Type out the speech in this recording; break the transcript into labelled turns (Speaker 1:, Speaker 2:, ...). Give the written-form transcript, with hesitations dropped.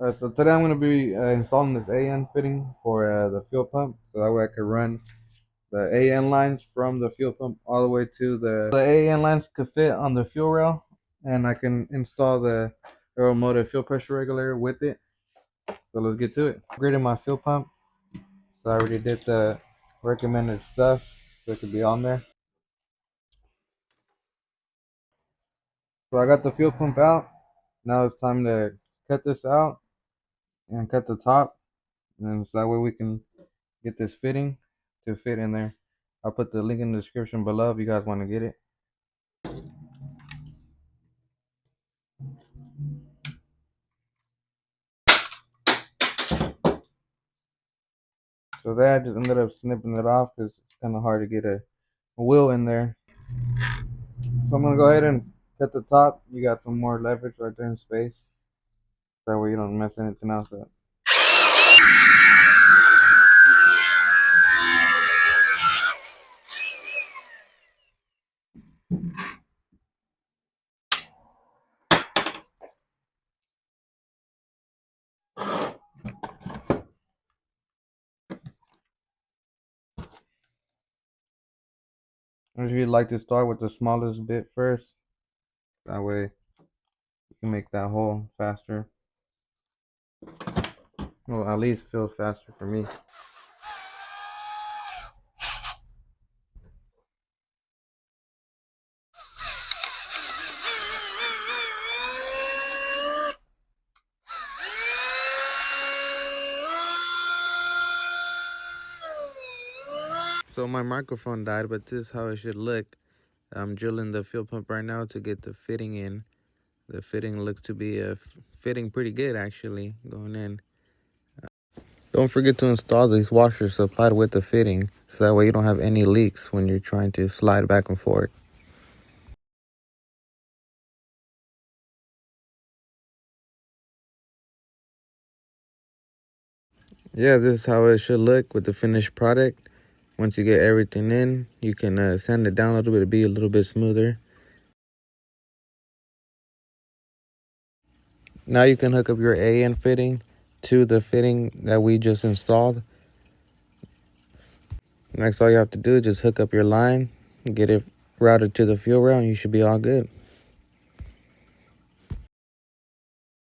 Speaker 1: So today I'm going to be installing this AN fitting for the fuel pump, so that way I can run the AN lines from the fuel pump all the way to the AN lines could fit on the fuel rail, and I can install the automotive fuel pressure regulator with it. So let's get to it. Upgraded my fuel pump, so I already did the recommended stuff, so it could be on there. So I got the fuel pump out. Now it's time to cut this out and cut the top, and so that way we can get this fitting to fit in there. I'll put the link in the description below if you guys want to get it. So that I just ended up snipping it off because it's kind of hard to get a wheel in there. So I'm gonna go ahead and cut the top. You got some more leverage right there in space. That way you don't mess anything else up. I usually like to start with the smallest bit first. That way you can make that hole faster. Well, at least feel faster for me. So my microphone died, but this is how it should look. I'm drilling the fuel pump right now to get the fitting in. The fitting looks to be fitting pretty good actually going in. Don't forget to install these washers supplied with the fitting, so that way you don't have any leaks when you're trying to slide back and forth. Yeah, this is how it should look with the finished product. Once you get everything in, you can sand it down a little bit to be a little bit smoother. Now you can hook up your AN fitting to the fitting that we just installed. Next, all you have to do is just hook up your line, get it routed to the fuel rail, and you should be all good.